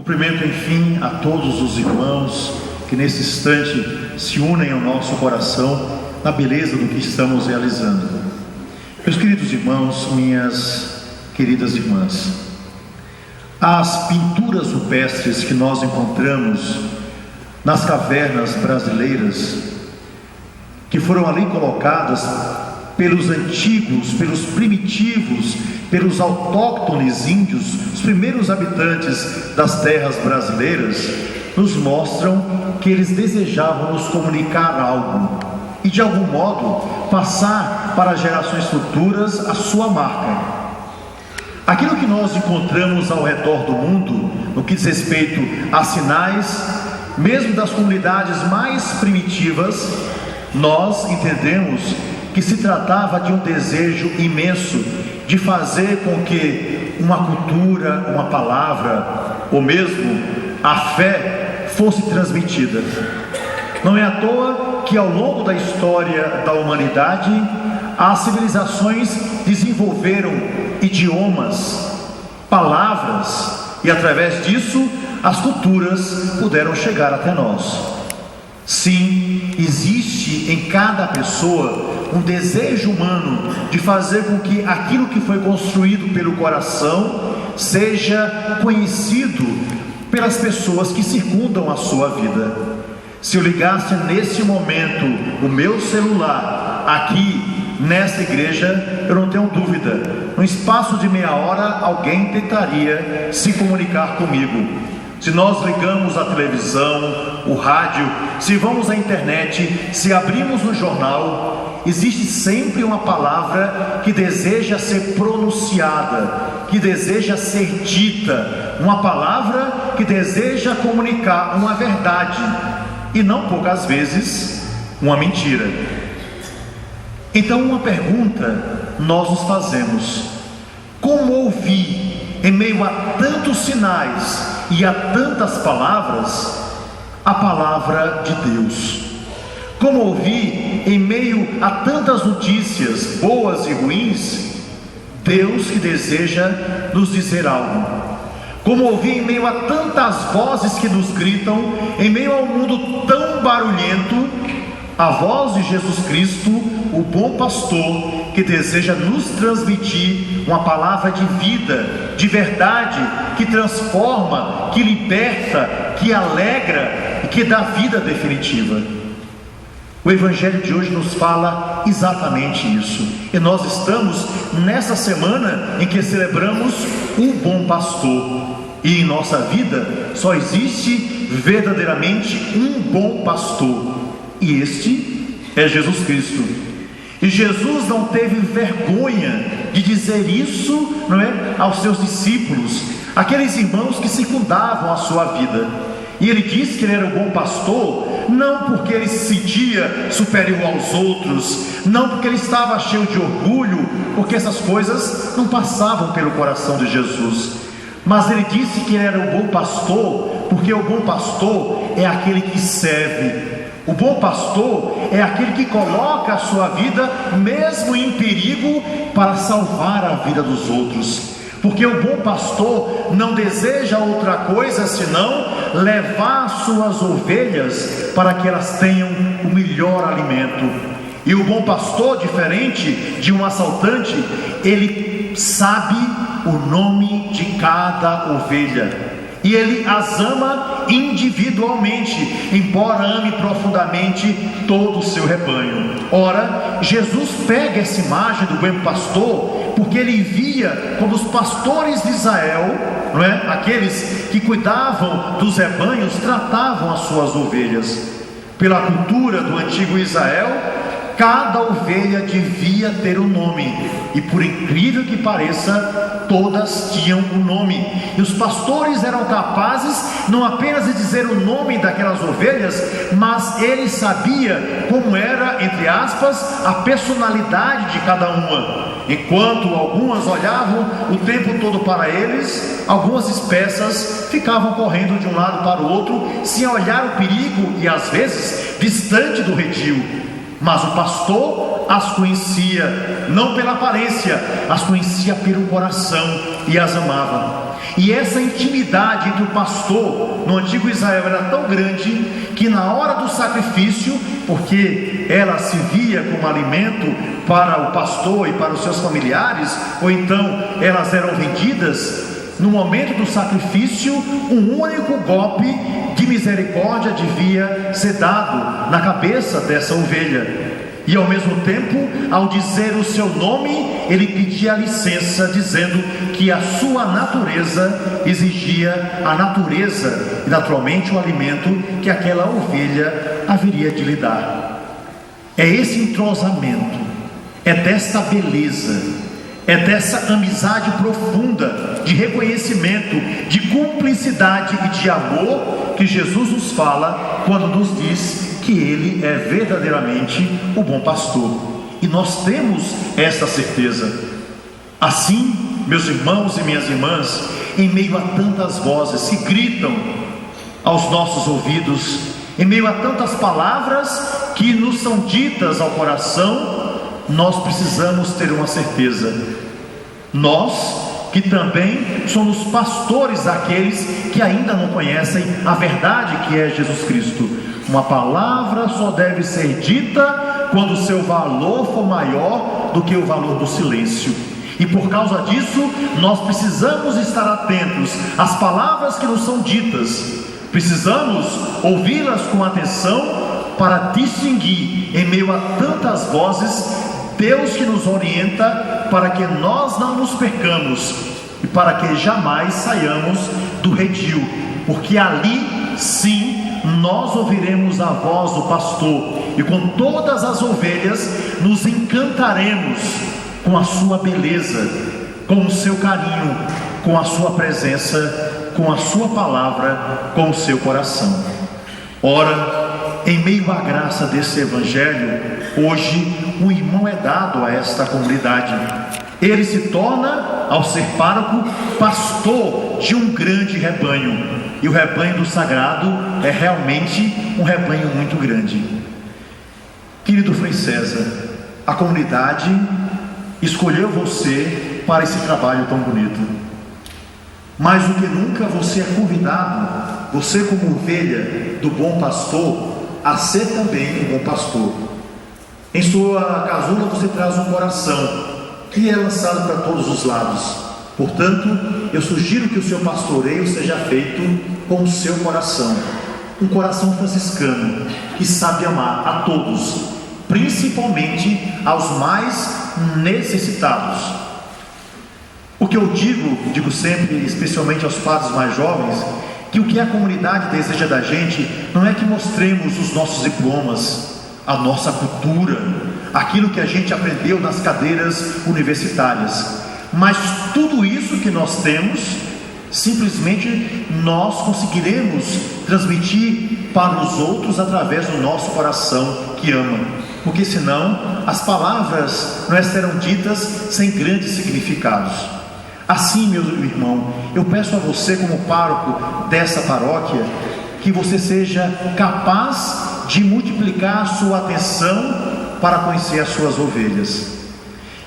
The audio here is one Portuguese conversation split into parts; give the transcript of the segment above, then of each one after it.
Cumprimento, enfim, a todos os irmãos que nesse instante se unem ao nosso coração na beleza do que estamos realizando. Meus queridos irmãos, minhas queridas irmãs, as pinturas rupestres que nós encontramos nas cavernas brasileiras, que foram ali colocadas pelos antigos, pelos primitivos, pelos autóctones índios, os primeiros habitantes das terras brasileiras, nos mostram que eles desejavam nos comunicar algo e de algum modo passar para as gerações futuras a sua marca. Aquilo que nós encontramos ao redor do mundo, no que diz respeito a sinais, mesmo das comunidades mais primitivas, nós entendemos que se tratava de um desejo imenso de fazer com que uma cultura, uma palavra, ou mesmo a fé fosse transmitida. Não é à toa que ao longo da história da humanidade, as civilizações desenvolveram idiomas, palavras, e através disso as culturas puderam chegar até nós. Sim, existe em cada pessoa um desejo humano de fazer com que aquilo que foi construído pelo coração seja conhecido pelas pessoas que circundam a sua vida. Se eu ligasse nesse momento o meu celular aqui nessa igreja, eu não tenho dúvida, no espaço de meia hora alguém tentaria se comunicar comigo. Se nós ligamos a televisão, o rádio, se vamos à internet, se abrimos um jornal, existe sempre uma palavra que deseja ser pronunciada, que deseja ser dita, uma palavra que deseja comunicar uma verdade, e não poucas vezes uma mentira. Então uma pergunta nós nos fazemos: como ouvir em meio a tantos sinais e a tantas palavras a palavra de Deus? Como ouvir em meio a tantas notícias boas e ruins Deus que deseja nos dizer algo? Como ouvir em meio a tantas vozes que nos gritam, em meio a um mundo tão barulhento, a voz de Jesus Cristo, o bom pastor, que deseja nos transmitir uma palavra de vida, de verdade, que transforma, que liberta, que alegra e que dá vida definitiva. O Evangelho de hoje nos fala exatamente isso. E nós estamos nessa semana em que celebramos o bom pastor. E em nossa vida só existe verdadeiramente um bom pastor. E este é Jesus Cristo. E Jesus não teve vergonha de dizer isso, não é, aos seus discípulos, aqueles irmãos que circundavam a sua vida. E ele disse que ele era o bom pastor, não porque ele se sentia superior aos outros, não porque ele estava cheio de orgulho, porque essas coisas não passavam pelo coração de Jesus. Mas ele disse que ele era o bom pastor, porque o bom pastor é aquele que serve. O bom pastor é aquele que coloca a sua vida, mesmo em perigo, para salvar a vida dos outros. Porque o bom pastor não deseja outra coisa senão levar suas ovelhas para que elas tenham o melhor alimento. E o bom pastor, diferente de um assaltante, ele sabe o nome de cada ovelha. E ele as ama individualmente, embora ame profundamente todo o seu rebanho. Ora, Jesus pega essa imagem do bom pastor, porque ele via como os pastores de Israel, não é? Aqueles que cuidavam dos rebanhos, tratavam as suas ovelhas. Pela cultura do antigo Israel, cada ovelha devia ter um nome, e por incrível que pareça, todas tinham um nome, e os pastores eram capazes não apenas de dizer o nome daquelas ovelhas, mas ele sabia como era, entre aspas, a personalidade de cada uma. Enquanto algumas olhavam o tempo todo para eles, algumas espécies ficavam correndo de um lado para o outro, sem olhar o perigo e às vezes distante do redil. Mas o pastor as conhecia, não pela aparência, as conhecia pelo coração e as amava. E essa intimidade entre o pastor no antigo Israel era tão grande que na hora do sacrifício, porque ela se via como alimento para o pastor e para os seus familiares, ou então elas eram vendidas, no momento do sacrifício, um único golpe de misericórdia devia ser dado na cabeça dessa ovelha. E ao mesmo tempo, ao dizer o seu nome, ele pedia licença, dizendo que a sua natureza exigia a natureza e naturalmente o alimento que aquela ovelha haveria de lhe dar. É esse entrosamento, é desta beleza, é dessa amizade profunda, de reconhecimento, de cumplicidade e de amor que Jesus nos fala quando nos diz que Ele é verdadeiramente o bom pastor. E nós temos esta certeza. Assim, meus irmãos e minhas irmãs, em meio a tantas vozes que gritam aos nossos ouvidos, em meio a tantas palavras que nos são ditas ao coração, nós precisamos ter uma certeza. Nós que também somos pastores daqueles que ainda não conhecem a verdade que é Jesus Cristo. Uma palavra só deve ser dita quando o seu valor for maior do que o valor do silêncio. E por causa disso, nós precisamos estar atentos às palavras que nos são ditas. Precisamos ouvi-las com atenção para distinguir, em meio a tantas vozes, Deus que nos orienta para que nós não nos percamos e para que jamais saiamos do redil, porque ali sim nós ouviremos a voz do pastor e com todas as ovelhas nos encantaremos com a sua beleza, com o seu carinho, com a sua presença, com a sua palavra, com o seu coração. Ora, em meio à graça desse evangelho, hoje um irmão é dado a esta comunidade. Ele se torna, ao ser pároco, pastor de um grande rebanho. E o rebanho do sagrado é realmente um rebanho muito grande. Querido Frei César, a comunidade escolheu você para esse trabalho tão bonito. Mais do que nunca você é convidado, você como ovelha do bom pastor, a ser também um bom pastor. Em sua casula você traz um coração que é lançado para todos os lados. Portanto, eu sugiro que o seu pastoreio seja feito com o seu coração, um coração franciscano que sabe amar a todos, principalmente aos mais necessitados. O que eu digo sempre, especialmente aos padres mais jovens, que o que a comunidade deseja da gente não é que mostremos os nossos diplomas, a nossa cultura, aquilo que a gente aprendeu nas cadeiras universitárias, mas tudo isso que nós temos, simplesmente nós conseguiremos transmitir para os outros através do nosso coração que ama, porque senão as palavras não serão ditas sem grandes significados. Assim, meu irmão, eu peço a você, como pároco dessa paróquia, que você seja capaz de multiplicar a sua atenção para conhecer as suas ovelhas,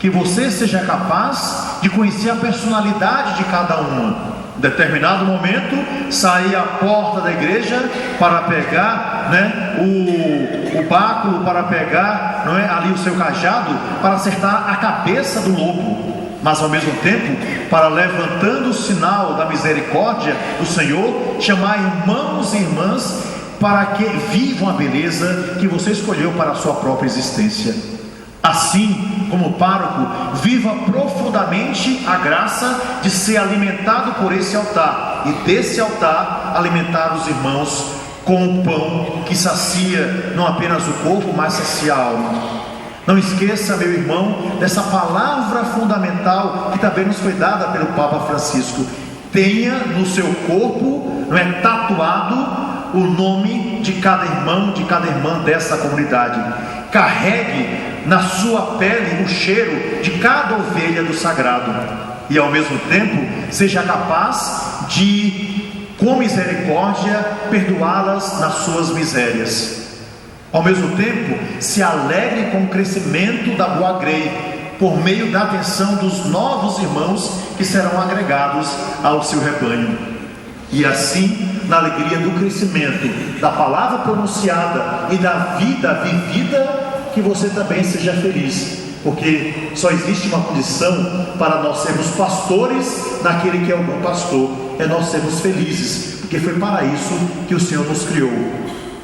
que você seja capaz de conhecer a personalidade de cada uma. Em determinado momento, sair à porta da igreja para pegar o báculo, para pegar ali o seu cajado, para acertar a cabeça do lobo, mas ao mesmo tempo, para, levantando o sinal da misericórdia do Senhor, chamar irmãos e irmãs para que vivam a beleza que você escolheu para a sua própria existência. Assim, como pároco, viva profundamente a graça de ser alimentado por esse altar, e desse altar alimentar os irmãos com o pão que sacia não apenas o corpo, mas sacia a alma. Não esqueça, meu irmão, dessa palavra fundamental que também nos foi dada pelo Papa Francisco: tenha no seu corpo, tatuado o nome de cada irmão, de cada irmã dessa comunidade. Carregue na sua pele o cheiro de cada ovelha do sagrado, e ao mesmo tempo seja capaz de, com misericórdia, perdoá-las nas suas misérias. Ao mesmo tempo, se alegre com o crescimento da boa grei, por meio da atenção dos novos irmãos que serão agregados ao seu rebanho. E assim, na alegria do crescimento, da palavra pronunciada e da vida vivida, que você também seja feliz, porque só existe uma condição para nós sermos pastores naquele que é o bom pastor, é nós sermos felizes, porque foi para isso que o Senhor nos criou,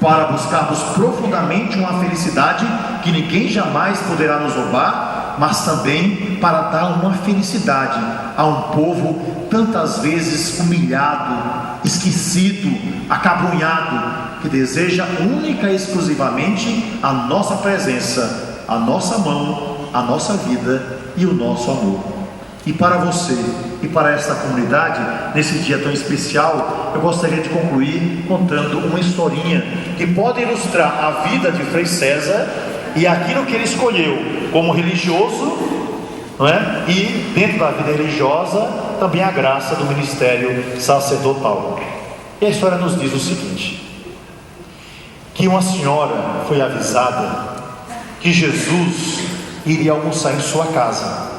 para buscarmos profundamente uma felicidade que ninguém jamais poderá nos roubar, mas também para dar uma felicidade a um povo tantas vezes humilhado, esquecido, acabrunhado, que deseja única e exclusivamente a nossa presença, a nossa mão, a nossa vida e o nosso amor. E para você e para esta comunidade, nesse dia tão especial, eu gostaria de concluir contando uma historinha que pode ilustrar a vida de Frei César e aquilo que ele escolheu como religioso, não é? E dentro da vida religiosa também a graça do ministério sacerdotal. E a história nos diz o seguinte: que uma senhora foi avisada que Jesus iria almoçar em sua casa.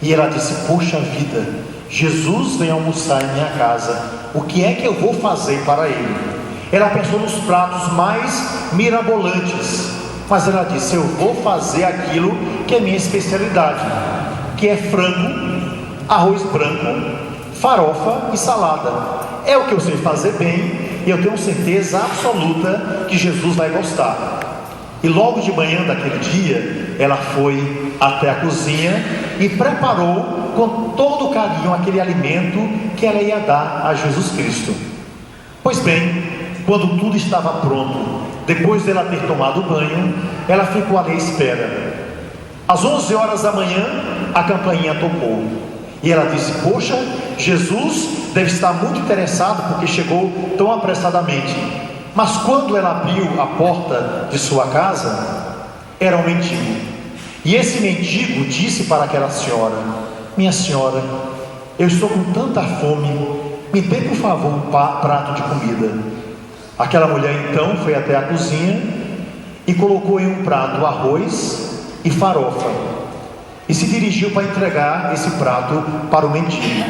E ela disse: poxa vida, Jesus vem almoçar em minha casa, o que é que eu vou fazer para ele? Ela pensou nos pratos mais mirabolantes, mas ela disse: eu vou fazer aquilo que é minha especialidade, que é frango, arroz branco, farofa e salada. É o que eu sei fazer bem, e eu tenho certeza absoluta que Jesus vai gostar. E logo de manhã daquele dia, ela foi até a cozinha e preparou com todo carinho aquele alimento que ela ia dar a Jesus Cristo. Pois bem, quando tudo estava pronto, depois dela ter tomado banho, ela ficou ali à espera. Às 11 horas da manhã, a campainha tocou. E ela disse: poxa, Jesus deve estar muito interessado porque chegou tão apressadamente. Mas quando ela abriu a porta de sua casa, era um mendigo. E esse mendigo disse para aquela senhora: minha senhora, eu estou com tanta fome, me dê por favor um prato de comida. Aquela mulher então foi até a cozinha e colocou em um prato arroz e farofa, e se dirigiu para entregar esse prato para o mendigo.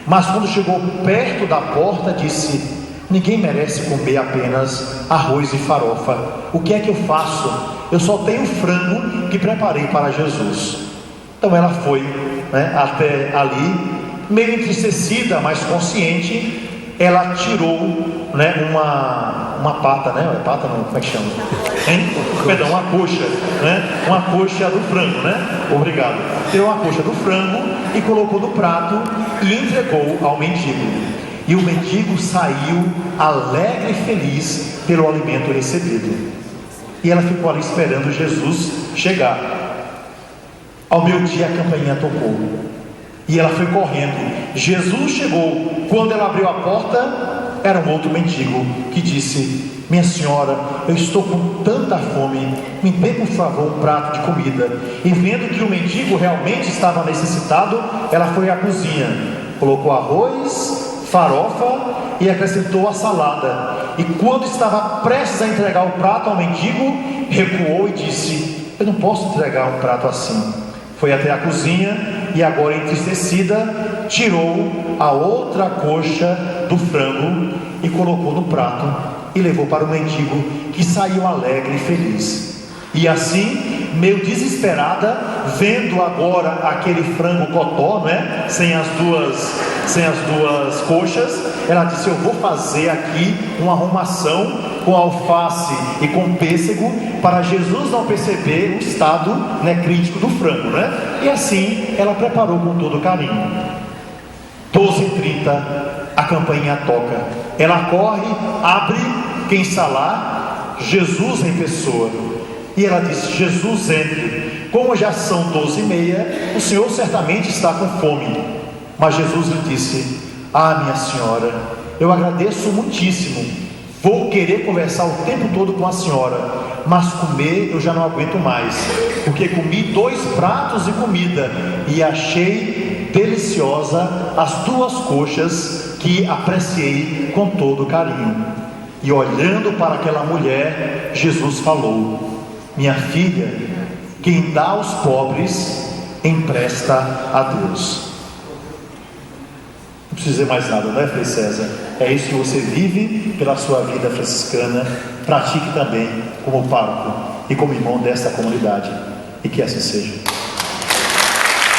Mas quando chegou perto da porta, disse: ninguém merece comer apenas arroz e farofa. O que é que eu faço? Eu só tenho frango que preparei para Jesus. Então ela foi, até ali, meio entristecida, mas consciente. Ela tirou, uma pata, pata não, como é que chama? Perdão, uma coxa, uma coxa do frango, obrigado. Tirou uma coxa do frango e colocou no prato e entregou ao mendigo. E o mendigo saiu alegre e feliz pelo alimento recebido. E ela ficou ali esperando Jesus chegar. Ao meio-dia a campainha tocou. E ela foi correndo. Jesus chegou. Quando ela abriu a porta, era um outro mendigo que disse: minha senhora, eu estou com tanta fome, me dê por favor um prato de comida. E vendo que o mendigo realmente estava necessitado, ela foi à cozinha, colocou arroz, farofa e acrescentou a salada. E quando estava prestes a entregar o prato ao mendigo, recuou e disse: eu não posso entregar um prato assim. Foi até a cozinha e agora entristecida, tirou a outra coxa do frango e colocou no prato e levou para o mendigo, que saiu alegre e feliz. E assim, meio desesperada, vendo agora aquele frango cotó, sem as duas coxas, ela disse: eu vou fazer aqui uma arrumação com alface e com pêssego, para Jesus não perceber o estado crítico do frango, E assim ela preparou com todo carinho. 12h30, a campainha toca. Ela corre, abre, quem está lá? Jesus em pessoa. E ela disse: Jesus, entre. Como já são 12h30, o Senhor certamente está com fome. Mas Jesus lhe disse: ah, minha senhora, eu agradeço muitíssimo. Vou querer conversar o tempo todo com a senhora, mas comer eu já não aguento mais, porque comi 2 pratos de comida e achei deliciosa as 2 coxas que apreciei com todo carinho. E olhando para aquela mulher, Jesus falou: minha filha, Quem dá aos pobres, empresta a Deus. Não precisa dizer mais nada, não é, Frei César? É isso que você vive pela sua vida franciscana. Pratique também como pároco e como irmão desta comunidade. E que assim seja.